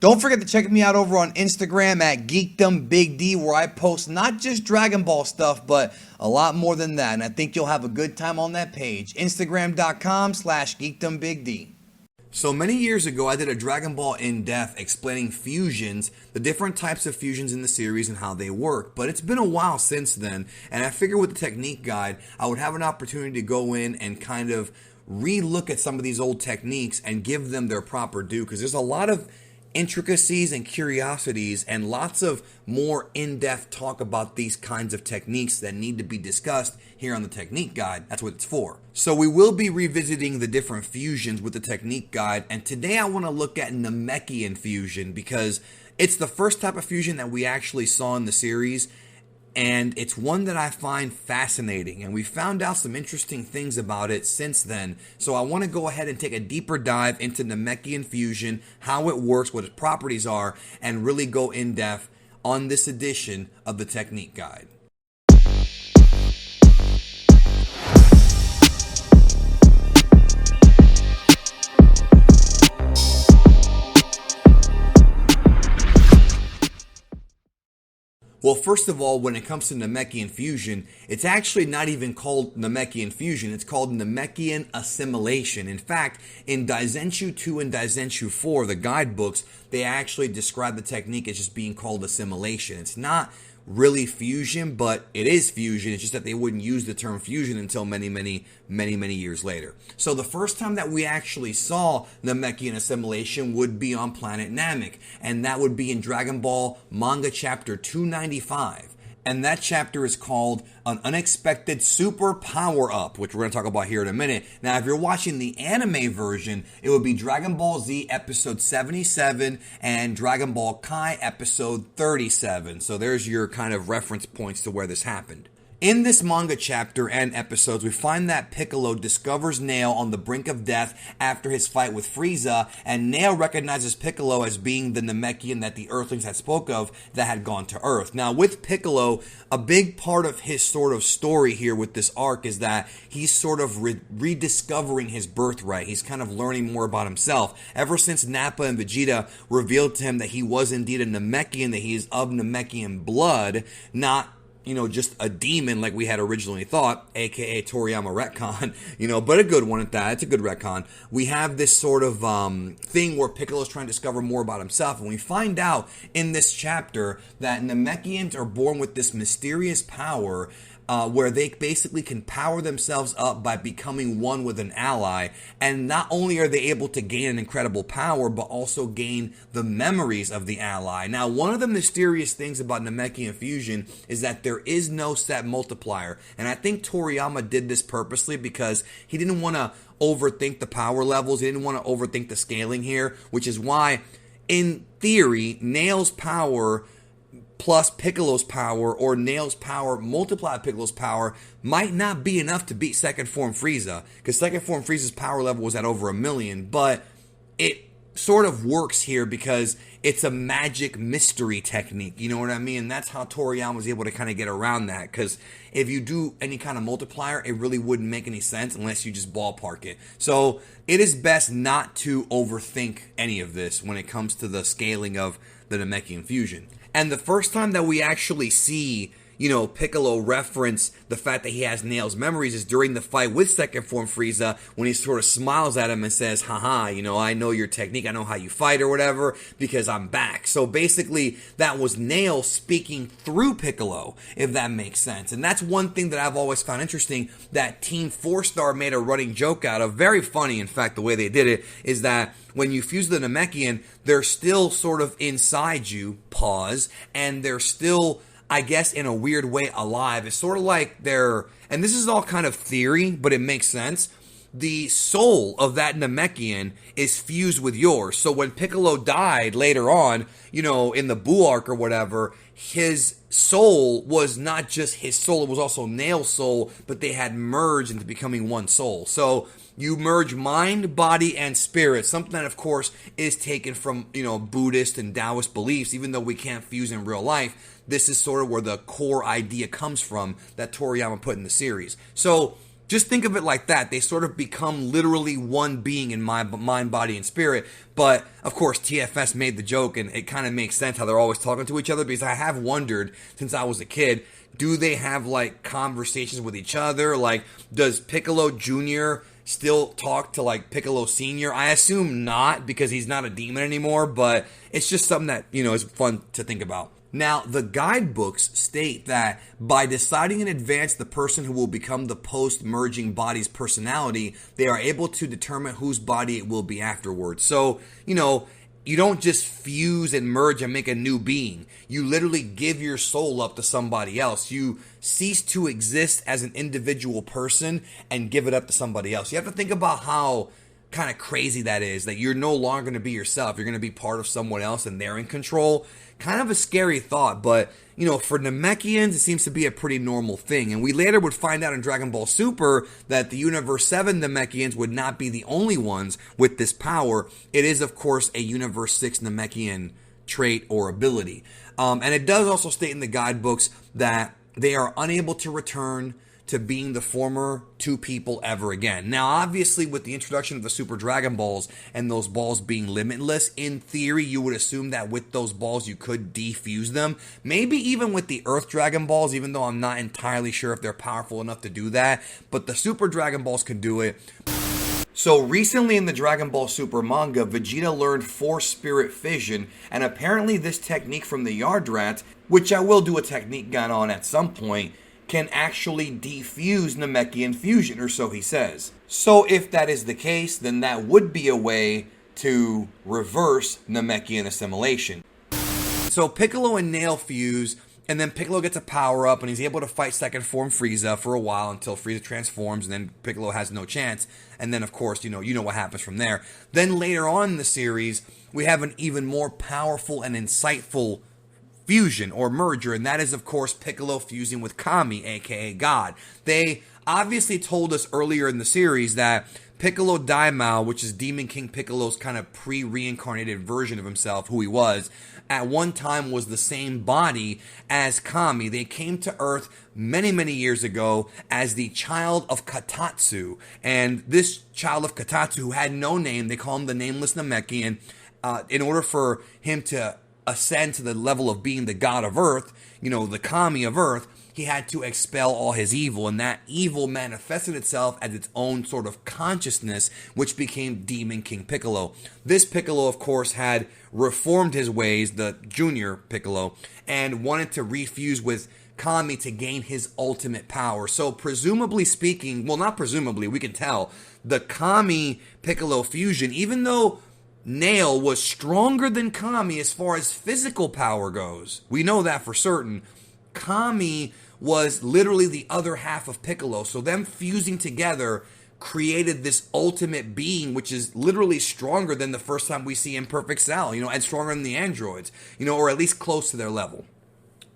Don't forget to check me out over on Instagram at GeekdomBigD, where I post not just Dragon Ball stuff, but a lot more than that. And I think you'll have a good time on that page. Instagram.com/GeekdomBigD. So many years ago, I did a Dragon Ball in-depth explaining fusions, the different types of fusions in the series and how they work. But it's been a while since then, and I figured with the technique guide, I would have an opportunity to go in and kind of re-look at some of these old techniques and give them their proper due, because there's a lot of intricacies and curiosities and lots of more in-depth talk about these kinds of techniques that need to be discussed here on the technique guide. That's what it's for. So we will be revisiting the different fusions with the technique guide, and today I want to look at Namekian fusion because it's the first type of fusion that we actually saw in the series, and it's one that I find fascinating, and we found out some interesting things about it since then. So I want to go ahead and take a deeper dive into Namekian fusion, how it works, what its properties are, and really go in depth on this edition of the technique guide. Well, first of all, when it comes to Namekian fusion, it's actually not even called Namekian fusion. It's called Namekian assimilation. In fact, in Daizenshu 2 and Daizenshu 4, the guidebooks, they actually describe the technique as just being called assimilation. It's not really fusion, but it is fusion. It's just that they wouldn't use the term fusion until many years later. So the first time that we actually saw Namekian assimilation would be on planet Namek, and that would be in Dragon Ball manga chapter 295. And that chapter is called An Unexpected Super Power Up, which we're going to talk about here in a minute. Now, if you're watching the anime version, it would be Dragon Ball Z episode 77 and Dragon Ball Kai episode 37. So there's your kind of reference points to where this happened. In this manga chapter and episodes, we find that Piccolo discovers Nail on the brink of death after his fight with Frieza, and Nail recognizes Piccolo as being the Namekian that the Earthlings had spoke of that had gone to Earth. Now, with Piccolo, a big part of his sort of story here with this arc is that he's sort of rediscovering his birthright. He's kind of learning more about himself. Ever since Nappa and Vegeta revealed to him that he was indeed a Namekian, that he is of Namekian blood, not just a demon like we had originally thought, aka Toriyama retcon, but a good one at that. It's a good retcon. We have this sort of thing where Piccolo's trying to discover more about himself, and we find out in this chapter that Namekians are born with this mysterious power where they basically can power themselves up by becoming one with an ally. And not only are they able to gain an incredible power, but also gain the memories of the ally. Now, one of the mysterious things about Namekian fusion is that there is no set multiplier. And I think Toriyama did this purposely because he didn't want to overthink the power levels. He didn't want to overthink the scaling here, which is why, in theory, Nail's power plus Piccolo's power, or Nail's power multiplied Piccolo's power, might not be enough to beat Second Form Frieza, because Second Form Frieza's power level was at over 1 million, but it sort of works here because it's a magic mystery technique, you know what I mean? And that's how Toriyama was able to kind of get around that, because if you do any kind of multiplier, it really wouldn't make any sense unless you just ballpark it. So it is best not to overthink any of this when it comes to the scaling of the Namekian fusion. And the first time that we actually see, Piccolo reference the fact that he has Nail's memories is during the fight with Second Form Frieza, when he sort of smiles at him and says, haha, I know your technique, I know how you fight or whatever, because I'm back. So basically, that was Nail speaking through Piccolo, if that makes sense. And that's one thing that I've always found interesting, that Team 4-Star made a running joke out of. Very funny, in fact, the way they did it, is that when you fuse the Namekian, they're still sort of inside you, and they're still, I guess, in a weird way alive. It's sort of like they're, and this is all kind of theory, but it makes sense. The soul of that Namekian is fused with yours. So when Piccolo died later on, in the Buu arc or whatever, his soul was not just his soul, it was also Nail's soul, but they had merged into becoming one soul. So you merge mind, body, and spirit, something that, of course, is taken from, Buddhist and Taoist beliefs, even though we can't fuse in real life. This is sort of where the core idea comes from that Toriyama put in the series. So Just think of it like that. They sort of become literally one being in my mind, body, and spirit. But, of course, TFS made the joke, and it kind of makes sense how they're always talking to each other, because I have wondered since I was a kid, do they have, like, conversations with each other? Like, does Piccolo Jr. still talk to, like, Piccolo Sr.? I assume not, because he's not a demon anymore, but it's just something that, is fun to think about. Now, the guidebooks state that by deciding in advance the person who will become the post-merging body's personality, they are able to determine whose body it will be afterwards. So, you don't just fuse and merge and make a new being. You literally give your soul up to somebody else. You cease to exist as an individual person and give it up to somebody else. You have to think about how kind of crazy that is, that you're no longer going to be yourself. You're going to be part of someone else and they're in control. Kind of a scary thought, but, for Namekians, it seems to be a pretty normal thing. And we later would find out in Dragon Ball Super that the Universe 7 Namekians would not be the only ones with this power. It is, of course, a Universe 6 Namekian trait or ability. And it does also state in the guidebooks that they are unable to return to being the former two people ever again. Now, obviously, with the introduction of the Super Dragon Balls and those balls being limitless, in theory, you would assume that with those balls, you could defuse them. Maybe even with the Earth Dragon Balls, even though I'm not entirely sure if they're powerful enough to do that. But the Super Dragon Balls can do it. So recently in the Dragon Ball Super manga, Vegeta learned Force Spirit Fission, and apparently this technique from the Yardrat, which I will do a technique guide on at some point, can actually defuse Namekian fusion, or so he says. So if that is the case, then that would be a way to reverse Namekian assimilation. So Piccolo and Nail fuse, and then Piccolo gets a power-up, and he's able to fight second form Frieza for a while until Frieza transforms, and then Piccolo has no chance. And then, of course, you know what happens from there. Then later on in the series, we have an even more powerful and insightful fusion or merger, and that is, of course, Piccolo fusing with Kami, aka God. They obviously told us earlier in the series that Piccolo Daimao, which is Demon King Piccolo's kind of pre-reincarnated version of himself, who he was, at one time was the same body as Kami. They came to Earth many, many years ago as the child of Katatsu, and this child of Katatsu, who had no name, they call him the Nameless Namekian, in order for him to ascend to the level of being the god of Earth, the Kami of Earth, he had to expel all his evil, and that evil manifested itself as its own sort of consciousness, which became Demon King Piccolo. This Piccolo, of course, had reformed his ways, the junior Piccolo, and wanted to refuse with Kami to gain his ultimate power. So presumably speaking, well, not presumably, we can tell, the Kami Piccolo fusion, even though Nail was stronger than Kami as far as physical power goes, we know that for certain, Kami was literally the other half of Piccolo. So them fusing together created this ultimate being, which is literally stronger than the first time we see Imperfect Cell, and stronger than the androids, or at least close to their level.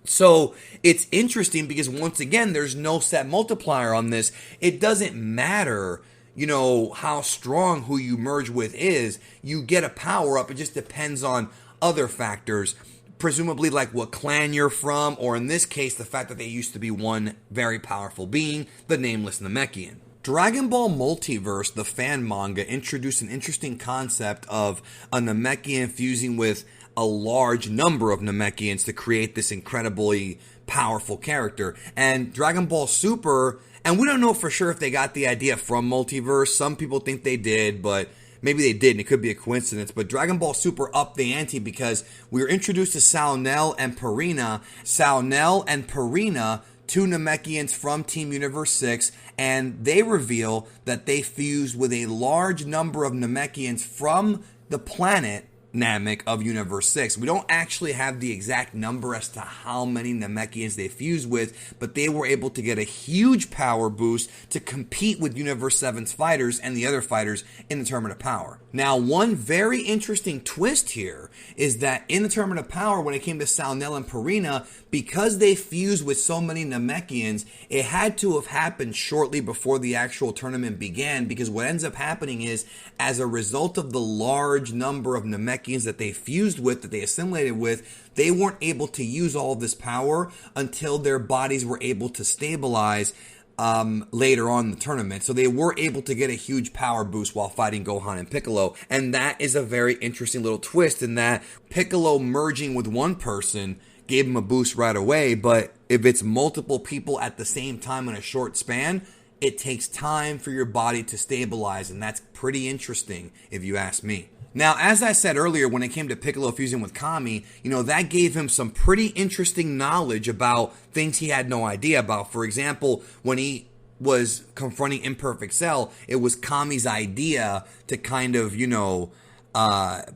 So it's interesting because, once again, there's no set multiplier on this. It doesn't matter how strong who you merge with is. You get a power up. It just depends on other factors, presumably like what clan you're from, or in this case, the fact that they used to be one very powerful being, the Nameless Namekian. Dragon Ball Multiverse, the fan manga, introduced an interesting concept of a Namekian fusing with a large number of Namekians to create this incredibly powerful character. And Dragon Ball Super, and we don't know for sure if they got the idea from Multiverse. Some people think they did, but maybe they didn't. It could be a coincidence. But Dragon Ball Super upped the ante because we were introduced to Saunel and Purina. Saunel and Purina, two Namekians from Team Universe 6, and they reveal that they fused with a large number of Namekians from the planet Namek of Universe 6. We don't actually have the exact number as to how many Namekians they fused with, but they were able to get a huge power boost to compete with Universe 7's fighters and the other fighters in the Tournament of Power. Now, one very interesting twist here is that in the Tournament of Power, when it came to Saunel and Purina, because they fused with so many Namekians, it had to have happened shortly before the actual tournament began, because what ends up happening is, as a result of the large number of Namekians that they fused with, that they assimilated with, they weren't able to use all of this power until their bodies were able to stabilize later on in the tournament. So they were able to get a huge power boost while fighting Gohan and Piccolo. And that is a very interesting little twist in that Piccolo merging with one person gave him a boost right away. But if it's multiple people at the same time in a short span, it takes time for your body to stabilize. And that's pretty interesting if you ask me. Now, as I said earlier, when it came to Piccolo fusing with Kami, that gave him some pretty interesting knowledge about things he had no idea about. For example, when he was confronting Imperfect Cell, it was Kami's idea to kind of,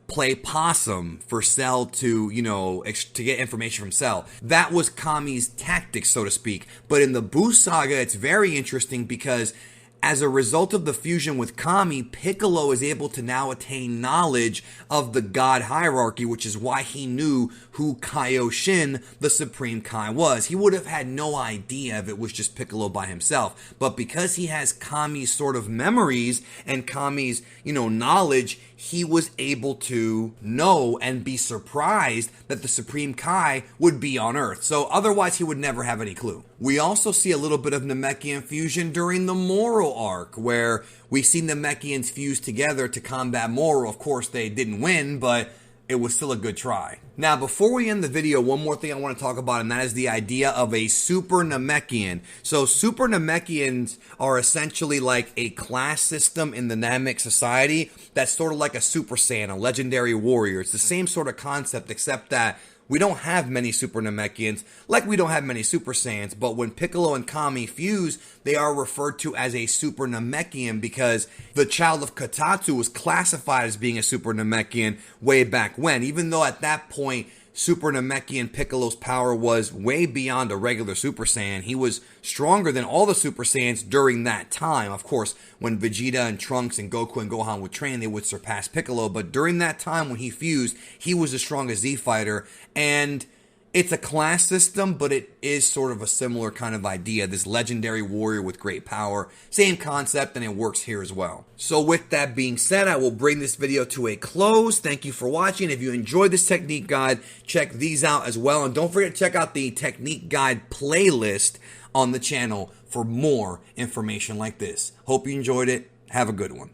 play possum for Cell to get information from Cell. That was Kami's tactics, so to speak. But in the Buu saga, it's very interesting because as a result of the fusion with Kami, Piccolo is able to now attain knowledge of the God hierarchy, which is why he knew who Kaioshin, the Supreme Kai, was. He would have had no idea if it was just Piccolo by himself. But because he has Kami's sort of memories and Kami's, knowledge, he was able to know and be surprised that the Supreme Kai would be on Earth. So otherwise, he would never have any clue. We also see a little bit of Namekian fusion during the Moro arc, where we see Namekians fuse together to combat Moro. Of course, they didn't win, but it was still a good try. Now, before we end the video, one more thing I want to talk about, and that is the idea of a Super Namekian. So, Super Namekians are essentially like a class system in the Namek society that's sort of like a Super Saiyan, a legendary warrior. It's the same sort of concept, except that we don't have many Super Namekians, like we don't have many Super Saiyans, but when Piccolo and Kami fuse, they are referred to as a Super Namekian because the child of Katatsu was classified as being a Super Namekian way back when, even though at that point, Super Namekian Piccolo's power was way beyond a regular Super Saiyan. He was stronger than all the Super Saiyans during that time. Of course, when Vegeta and Trunks and Goku and Gohan would train, they would surpass Piccolo. But during that time when he fused, he was the strongest Z fighter. And it's a class system, but it is sort of a similar kind of idea. This legendary warrior with great power. Same concept, and it works here as well. So with that being said, I will bring this video to a close. Thank you for watching. If you enjoyed this technique guide, check these out as well. And don't forget to check out the technique guide playlist on the channel for more information like this. Hope you enjoyed it. Have a good one.